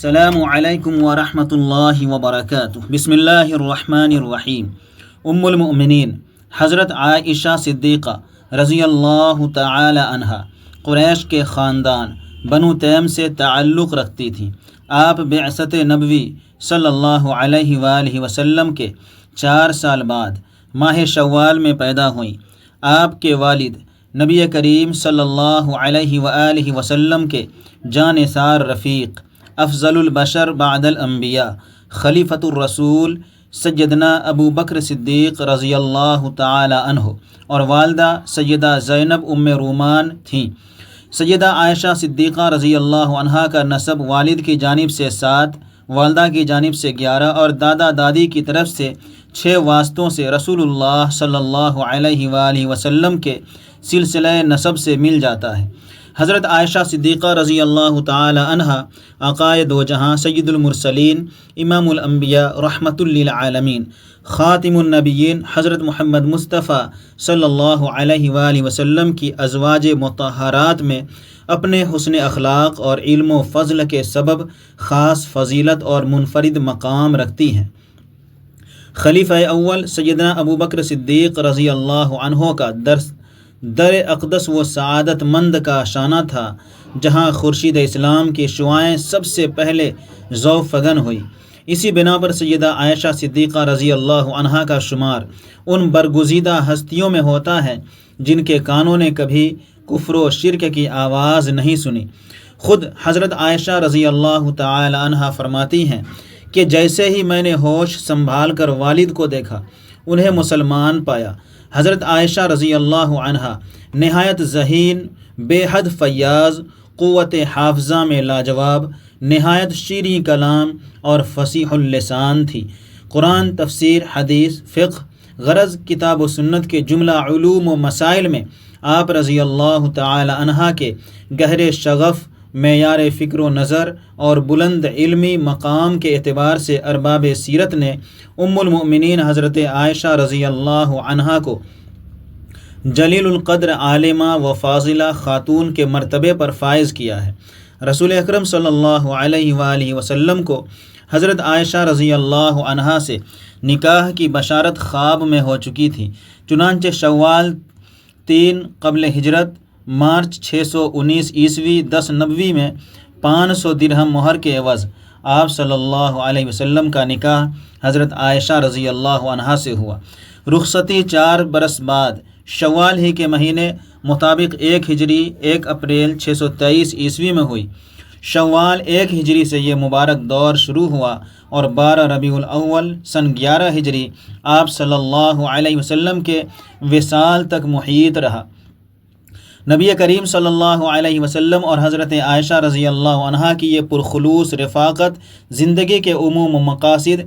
السلام علیکم ورحمۃ اللہ وبرکاتہ۔ بسم اللہ الرحمن الرحیم۔ ام المؤمنین حضرت عائشہ صدیقہ رضی اللہ تعالی عنہا قریش کے خاندان بنو تیم سے تعلق رکھتی تھیں۔ آپ بعثت نبوی صلی اللہ علیہ وآلہ وسلم کے 4 سال بعد ماہ شوال میں پیدا ہوئیں۔ آپ کے والد نبی کریم صلی اللہ علیہ وآلہ وسلم کے جانثار رفیق افضل البشر بعد الانبیاء خلیفۃ الرسول سیدنا ابو بکر صدیق رضی اللہ تعالی عنہ اور والدہ سیدہ زینب ام رومان تھیں۔ سیدہ عائشہ صدیقہ رضی اللہ عنہا کا نسب والد کی جانب سے 7، والدہ کی جانب سے 11 اور دادا دادی کی طرف سے 6 واسطوں سے رسول اللہ صلی اللہ علیہ وآلہ وسلم کے سلسلہ نسب سے مل جاتا ہے۔ حضرت عائشہ صدیقہ رضی اللہ تعالی عنہا آقائے دو جہاں سید المرسلین امام الانبیاء رحمۃ للعالمین خاتم النبیین حضرت محمد مصطفیٰ صلی اللہ علیہ وآلہ وسلم کی ازواج مطہرات میں اپنے حسن اخلاق اور علم و فضل کے سبب خاص فضیلت اور منفرد مقام رکھتی ہیں۔ خلیفہ اول سیدنا ابو بکر صدیق رضی اللہ عنہ کا در اقدس و سعادت مند کا شانہ تھا جہاں خورشید اسلام کی شعاعیں سب سے پہلے ذو فگن ہوئی۔ اسی بنا پر سیدہ عائشہ صدیقہ رضی اللہ عنہا کا شمار ان برگزیدہ ہستیوں میں ہوتا ہے جن کے کانوں نے کبھی کفر و شرک کی آواز نہیں سنی۔ خود حضرت عائشہ رضی اللہ تعالی عنہا فرماتی ہیں کہ جیسے ہی میں نے ہوش سنبھال کر والد کو دیکھا، انہیں مسلمان پایا۔ حضرت عائشہ رضی اللہ عنہا نہایت ذہین، بے حد فیاض، قوت حافظہ میں لاجواب، نہایت شیریں کلام اور فصیح اللسان تھی۔ قرآن، تفسیر، حدیث، فقہ، غرض کتاب و سنت کے جملہ علوم و مسائل میں آپ رضی اللہ تعالی عنہا کے گہرے شغف، معیار فکر و نظر اور بلند علمی مقام کے اعتبار سے ارباب سیرت نے ام المؤمنین حضرت عائشہ رضی اللہ عنہا کو جلیل القدر عالمہ و فاضلہ خاتون کے مرتبے پر فائز کیا ہے۔ رسول اکرم صلی اللہ علیہ وآلہ وسلم کو حضرت عائشہ رضی اللہ عنہا سے نکاح کی بشارت خواب میں ہو چکی تھی، چنانچہ شوال 3 قبل ہجرت مارچ 619 عیسوی 10 نبوی میں 500 درہم مہر کے عوض آپ صلی اللہ علیہ وسلم کا نکاح حضرت عائشہ رضی اللہ عنہا سے ہوا۔ رخصتی 4 برس بعد شوال ہی کے مہینے مطابق 1 ہجری 1 اپریل 623 عیسوی میں ہوئی۔ شوال 1 ہجری سے یہ مبارک دور شروع ہوا اور 12 ربیع الاول سن 11 ہجری آپ صلی اللہ علیہ وسلم کے وصال تک محیط رہا۔ نبی کریم صلی اللہ علیہ وسلم اور حضرت عائشہ رضی اللہ عنہا کی یہ پرخلوص رفاقت زندگی کے عموم مقاصد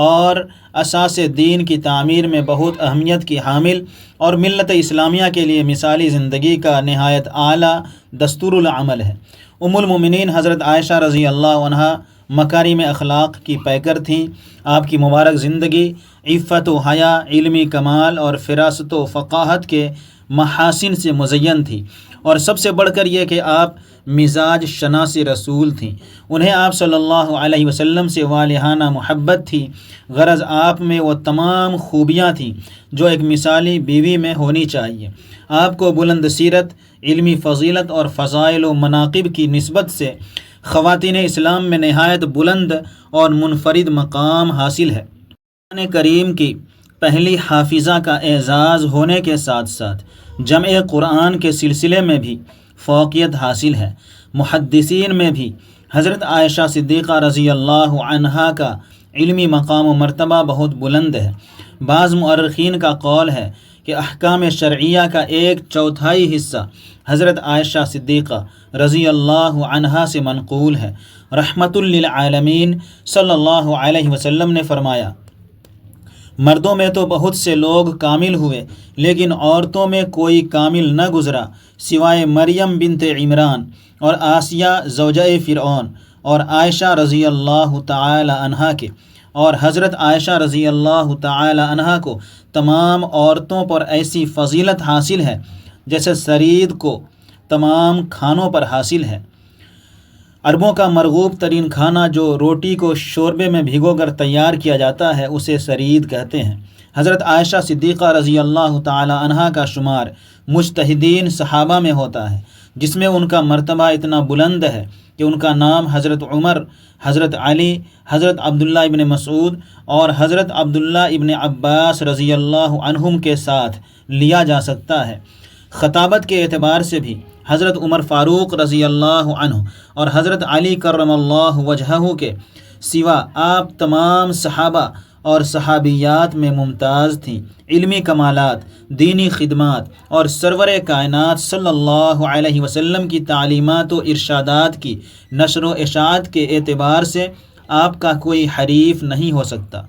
اور اساس دین کی تعمیر میں بہت اہمیت کی حامل اور ملت اسلامیہ کے لیے مثالی زندگی کا نہایت اعلیٰ دستور العمل ہے۔ ام المؤمنین حضرت عائشہ رضی اللہ عنہا مکارم اخلاق کی پیکر تھیں۔ آپ کی مبارک زندگی عفت و حیا، علمی کمال اور فراست و فقاہت کے محاسن سے مزین تھی، اور سب سے بڑھ کر یہ کہ آپ مزاج شناس رسول تھیں۔ انہیں آپ صلی اللہ علیہ وسلم سے والہانہ محبت تھی، غرض آپ میں وہ تمام خوبیاں تھیں جو ایک مثالی بیوی میں ہونی چاہیے۔ آپ کو بلند سیرت، علمی فضیلت اور فضائل و مناقب کی نسبت سے خواتین اسلام میں نہایت بلند اور منفرد مقام حاصل ہے۔ قرآن کریم کی پہلی حافظہ کا اعزاز ہونے کے ساتھ ساتھ جمع قرآن کے سلسلے میں بھی فوقیت حاصل ہے۔ محدثین میں بھی حضرت عائشہ صدیقہ رضی اللہ عنہا کا علمی مقام و مرتبہ بہت بلند ہے۔ بعض مؤرخین کا قول ہے کہ احکام شرعیہ کا 1/4 حصہ حضرت عائشہ صدیقہ رضی اللہ عنہا سے منقول ہے۔ رحمۃ للعالمین صلی اللہ علیہ وسلم نے فرمایا، مردوں میں تو بہت سے لوگ کامل ہوئے لیکن عورتوں میں کوئی کامل نہ گزرا سوائے مریم بنت عمران اور آسیہ زوجہ فرعون اور عائشہ رضی اللہ تعالی عنہا کے، اور حضرت عائشہ رضی اللہ تعالی عنہا کو تمام عورتوں پر ایسی فضیلت حاصل ہے جیسے ثرید کو تمام کھانوں پر حاصل ہے۔ عربوں کا مرغوب ترین کھانا جو روٹی کو شوربے میں بھگو کر تیار کیا جاتا ہے اسے سرید کہتے ہیں۔ حضرت عائشہ صدیقہ رضی اللہ تعالی عنہا کا شمار مجتہدین صحابہ میں ہوتا ہے، جس میں ان کا مرتبہ اتنا بلند ہے کہ ان کا نام حضرت عمر، حضرت علی، حضرت عبداللہ ابن مسعود اور حضرت عبداللہ ابن عباس رضی اللہ عنہم کے ساتھ لیا جا سکتا ہے۔ خطابت کے اعتبار سے بھی حضرت عمر فاروق رضی اللہ عنہ اور حضرت علی کرم اللہ وجہہ کے سوا آپ تمام صحابہ اور صحابیات میں ممتاز تھیں۔ علمی کمالات، دینی خدمات اور سرور کائنات صلی اللہ علیہ وسلم کی تعلیمات و ارشادات کی نشر و اشاعت کے اعتبار سے آپ کا کوئی حریف نہیں ہو سکتا۔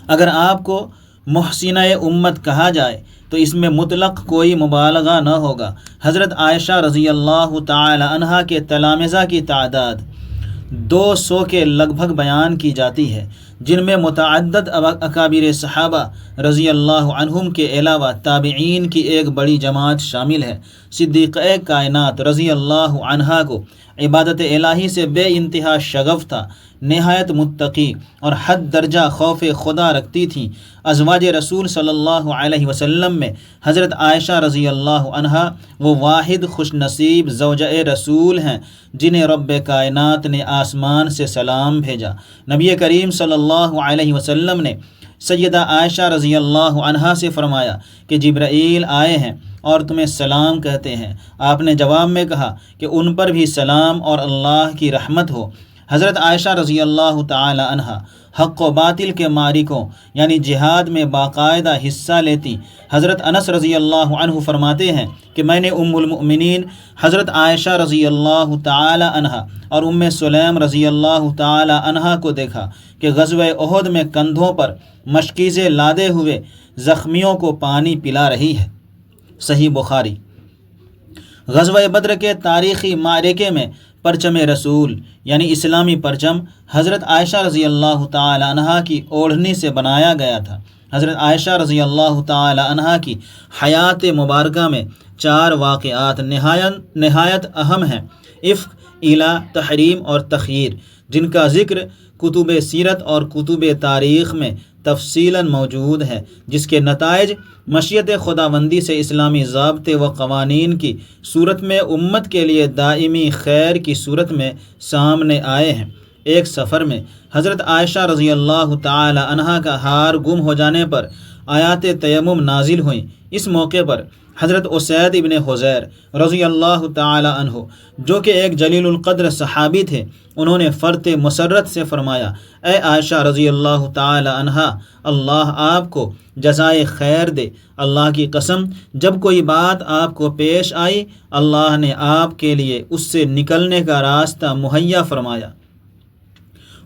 اگر آپ کو محسنہ امت کہا جائے تو اس میں مطلق کوئی مبالغہ نہ ہوگا۔ حضرت عائشہ رضی اللہ تعالی عنہا کے تلامذہ کی تعداد 200 کے لگ بھگ بیان کی جاتی ہے، جن میں متعدد اکابر صحابہ رضی اللہ عنہم کے علاوہ تابعین کی ایک بڑی جماعت شامل ہے۔ صدیقہ کائنات رضی اللہ عنہا کو عبادت الہی سے بے انتہا شغف تھا، نہایت متقی اور حد درجہ خوف خدا رکھتی تھیں۔ ازواج رسول صلی اللہ علیہ وسلم میں حضرت عائشہ رضی اللہ عنہا وہ واحد خوش نصیب زوجہ رسول ہیں جنہیں رب کائنات نے آسمان سے سلام بھیجا۔ نبی کریم صلی اللہ علیہ وسلم نے سیدہ عائشہ رضی اللہ عنہا سے فرمایا کہ جبرائیل آئے ہیں اور تمہیں سلام کہتے ہیں۔ آپ نے جواب میں کہا کہ ان پر بھی سلام اور اللہ کی رحمت ہو۔ حضرت عائشہ رضی اللہ تعالی عنہا حق و باطل کے معرکوں یعنی جہاد میں باقاعدہ حصہ لیتی۔ حضرت انس رضی اللہ عنہ فرماتے ہیں کہ میں نے ام المؤمنین حضرت عائشہ رضی اللہ تعالی عنہا اور ام سلیم رضی اللہ تعالی عنہا کو دیکھا کہ غزوہ احد میں کندھوں پر مشکیزیں لادے ہوئے زخمیوں کو پانی پلا رہی ہے۔ صحیح بخاری۔ غزوہ بدر کے تاریخی معرکے میں پرچم رسول یعنی اسلامی پرچم حضرت عائشہ رضی اللہ تعالی عنہا کی اوڑھنی سے بنایا گیا تھا۔ حضرت عائشہ رضی اللہ تعالی عنہا کی حیات مبارکہ میں 4 واقعات نہایت اہم ہیں: عفق، ایلا، تحریم اور تخییر، جن کا ذکر کتب سیرت اور کتب تاریخ میں تفصیلاً موجود ہے، جس کے نتائج مشیت خداوندی سے اسلامی ضابطے و قوانین کی صورت میں امت کے لیے دائمی خیر کی صورت میں سامنے آئے ہیں۔ ایک سفر میں حضرت عائشہ رضی اللہ تعالی عنہا کا ہار گم ہو جانے پر آیات تیمم نازل ہوئیں۔ اس موقع پر حضرت اسید ابن حضیر رضی اللہ تعالی عنہ جو کہ ایک جلیل القدر صحابی تھے، انہوں نے فرط مسرت سے فرمایا: اے عائشہ رضی اللہ تعالی عنہا، اللہ آپ کو جزائے خیر دے۔ اللہ کی قسم، جب کوئی بات آپ کو پیش آئی اللہ نے آپ کے لیے اس سے نکلنے کا راستہ مہیا فرمایا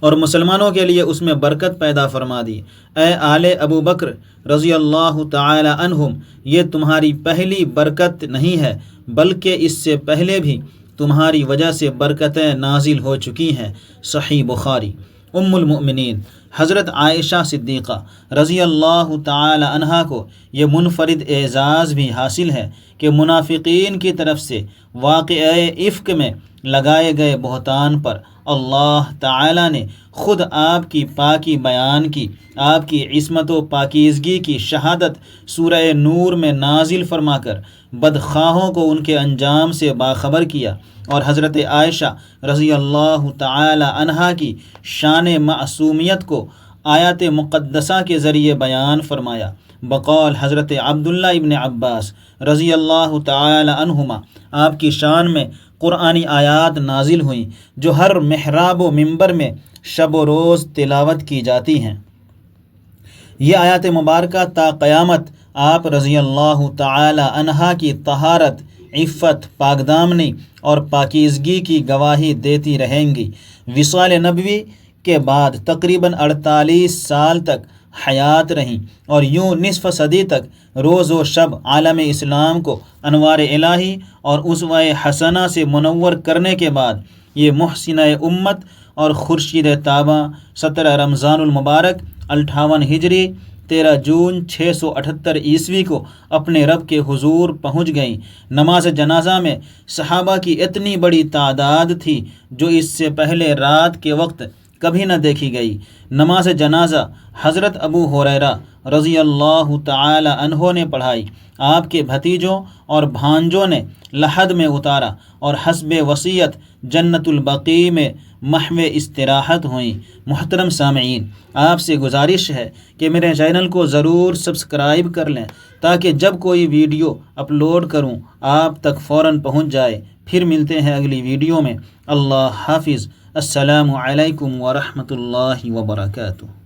اور مسلمانوں کے لیے اس میں برکت پیدا فرما دی۔ اے آل ابو بکر رضی اللہ تعالی عنہم، یہ تمہاری پہلی برکت نہیں ہے بلکہ اس سے پہلے بھی تمہاری وجہ سے برکتیں نازل ہو چکی ہیں۔ صحیح بخاری۔ ام المؤمنین حضرت عائشہ صدیقہ رضی اللہ تعالی عنہا کو یہ منفرد اعزاز بھی حاصل ہے کہ منافقین کی طرف سے واقعہ عفق میں لگائے گئے بہتان پر اللہ تعالی نے خود آپ کی پاکی بیان کی، آپ کی عصمت و پاکیزگی کی شہادت سورہ نور میں نازل فرما کر بدخواہوں کو ان کے انجام سے باخبر کیا، اور حضرت عائشہ رضی اللہ تعالی عنہا کی شان معصومیت کو آیات مقدسہ کے ذریعے بیان فرمایا۔ بقول حضرت عبداللہ ابن عباس رضی اللہ تعالی عنہما آپ کی شان میں قرآنی آیات نازل ہوئیں جو ہر محراب و منبر میں شب و روز تلاوت کی جاتی ہیں۔ یہ آیات مبارکہ تا قیامت آپ رضی اللہ تعالی عنہا کی طہارت، عفت، پاکدامنی اور پاکیزگی کی گواہی دیتی رہیں گی۔ وصال نبوی کے بعد تقریباً 48 سال تک حیات رہیں اور یوں نصف صدی تک روز و شب عالم اسلام کو انوار الہی اور اسوہ حسنہ سے منور کرنے کے بعد یہ محسنہ امت اور خورشید تاباں 17 رمضان المبارک 58 ہجری 13 جون 678 عیسوی کو اپنے رب کے حضور پہنچ گئیں۔ نماز جنازہ میں صحابہ کی اتنی بڑی تعداد تھی جو اس سے پہلے رات کے وقت کبھی نہ دیکھی گئی۔ نماز جنازہ حضرت ابو ہریرہ رضی اللہ تعالی عنہ نے پڑھائی۔ آپ کے بھتیجوں اور بھانجوں نے لحد میں اتارا اور حسب وصیت جنت البقیع میں محو استراحت ہوئیں۔ محترم سامعین، آپ سے گزارش ہے کہ میرے چینل کو ضرور سبسکرائب کر لیں تاکہ جب کوئی ویڈیو اپلوڈ کروں آپ تک فوراً پہنچ جائے۔ پھر ملتے ہیں اگلی ویڈیو میں۔ اللہ حافظ۔ السلام علیکم ورحمۃ اللہ وبرکاتہ۔